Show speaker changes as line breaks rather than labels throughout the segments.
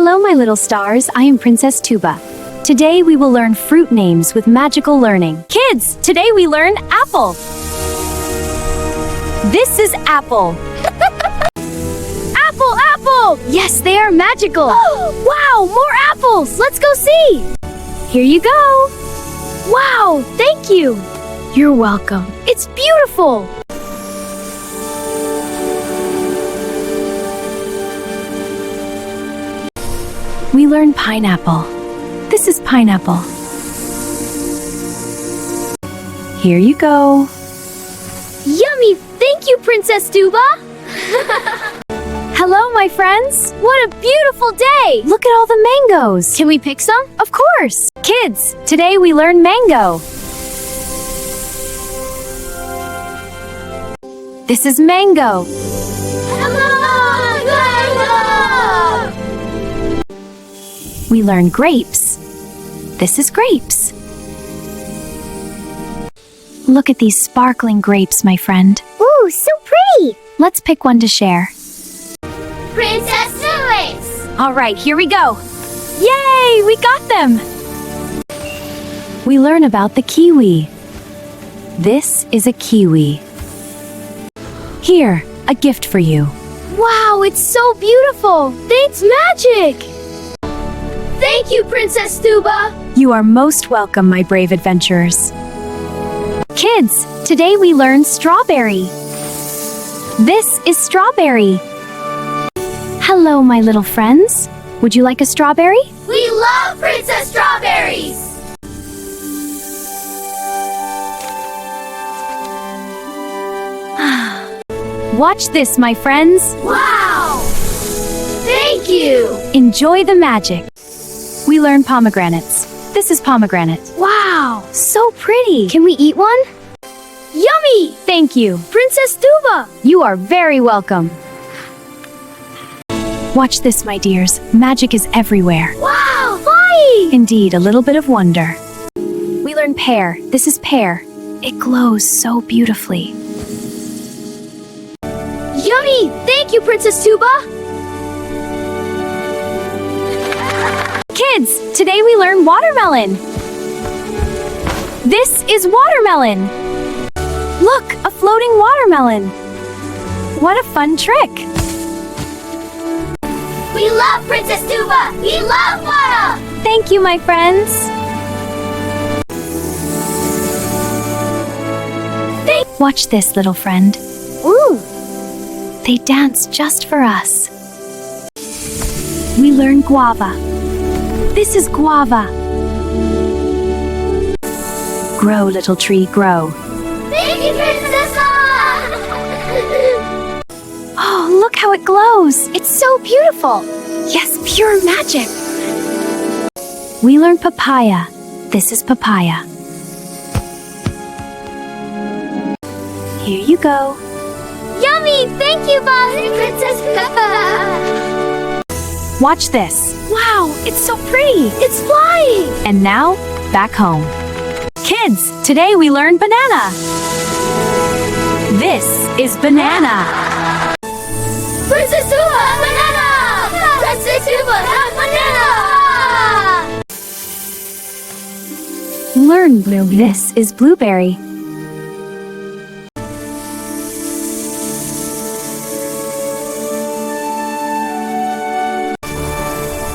Hello, my little stars. I am Princess Tuba. Today we will learn fruit names with magical learning. Kids, today we learn apple. This is apple. Apple, apple! Yes, they are magical. Wow, more apples. Let's go see. Here you go. Wow, thank you. You're welcome. It's beautiful. We learn pineapple. This is pineapple. Here you go. Yummy! Thank you, Princess Tuba! Hello, my friends! What a beautiful day! Look at all the mangoes! Can we pick some? Of course! Kids, today we learn mango. This is mango. We learn grapes. This is grapes. Look at these sparkling grapes, my friend.
Ooh, so pretty!
Let's pick one to share.
Princess Tuba!
All right, here we go. Yay, we got them! We learn about the kiwi. This is a kiwi. Here, a gift for you. Wow, it's so beautiful! It's magic!
Thank you, Princess Tuba!
You are most welcome, my brave adventurers. Kids, today we learn strawberry. This is strawberry. Hello, my little friends. Would you like a strawberry?
We love Princess Strawberries!
Watch this, my friends.
Wow! Thank you!
Enjoy the magic. We learn pomegranates. This is pomegranate. Wow, so pretty. Can we eat one? Yummy! Thank you. Princess Tuba! You are very welcome. Watch this, my dears. Magic is everywhere.
Wow! Flying!
Indeed, a little bit of wonder. We learn pear. This is pear. It glows so beautifully.
Yummy! Thank you, Princess Tuba!
Kids, today we learn watermelon. This is watermelon. Look, a floating watermelon. What a fun trick.
We love Princess Tuba! We love water!
Thank you, my friends. Watch this, little friend.
Ooh!
They dance just for us. We learn guava. This is guava. Grow, little tree, grow.
Thank you, Princess!
Oh, look how it glows. It's so beautiful. Yes, pure magic. We learn papaya. This is papaya. Here you go.
Yummy! Thank you, Princess Tuba!
Watch this. Wow, it's so pretty.
It's flying!
And now, back home. Kids, today we learn banana. This is banana.
Princess Tuba, banana! Princess Tuba, banana!
Learn blue. This is blueberry.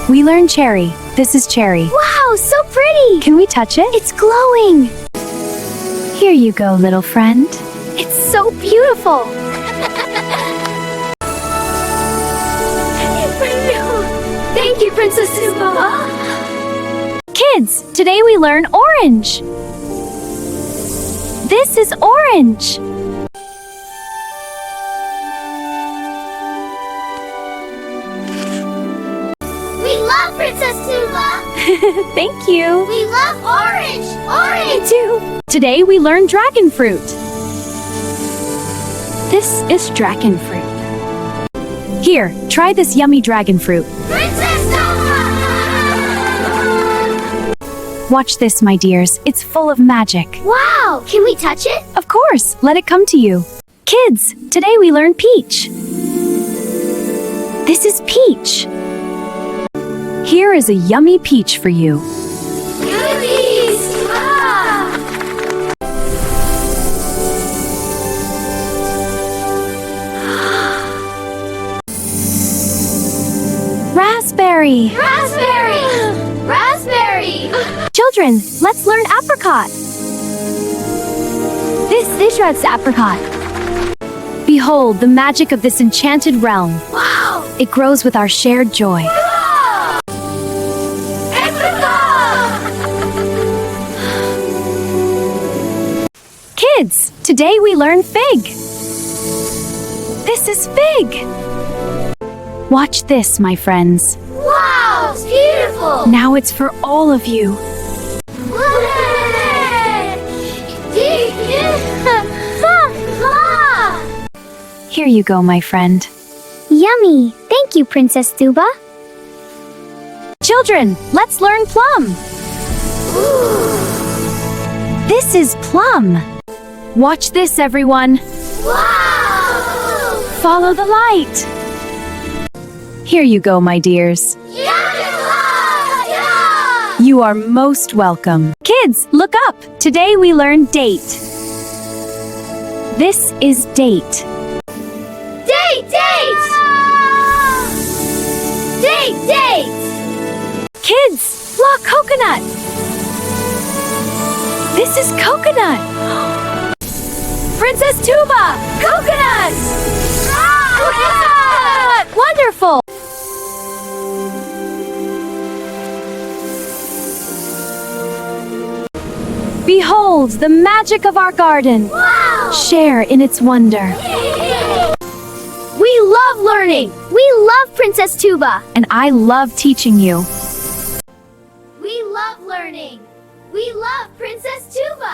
We learn cherry. This is cherry.
Wow, so pretty!
Can we touch it?
It's glowing!
Here you go, little friend.
It's so beautiful! Thank you, Princess Tuba!
Kids, today we learn orange. This is orange.
We love Princess Tuba!
Thank you.
We love orange! Orange!
Me too. Today we learn dragon fruit. This is dragon fruit. Here, try this yummy dragon fruit.
Princess Tuba!
Watch this, my dears. It's full of magic.
Wow! Can we touch it?
Of course, let it come to you. Kids, today we learn peach. This is peach. Here is a yummy peach for you.
Goodies! Ah!
Raspberry.
Raspberry! Raspberry!
Children, let's learn apricot. This is apricot. Behold the magic of this enchanted realm.
Wow!
It grows with our shared joy.
Ah! Apricot!
Kids, today we learn fig. This is fig. Watch this, my friends.
Wow! It's beautiful!
Now it's for all of you. Here you go, my friend.
Yummy! Thank you, Princess Tuba.
Children, let's learn plum. This is plum. Watch this, everyone.
Wow!
Follow the light. Here you go, my dears.
Yeah!
You are most welcome. Kids, look up. Today we learn date. This is date.
Date! Date! Date!
Kids, look, coconut. This is coconut. Princess Tuba, coconut. Coconut! Wonderful. Behold the magic of our garden.
Wow!
Share in its wonder.
We love learning!
We love Princess Tuba.
And I love teaching you.
We love learning! We love Princess Tuba!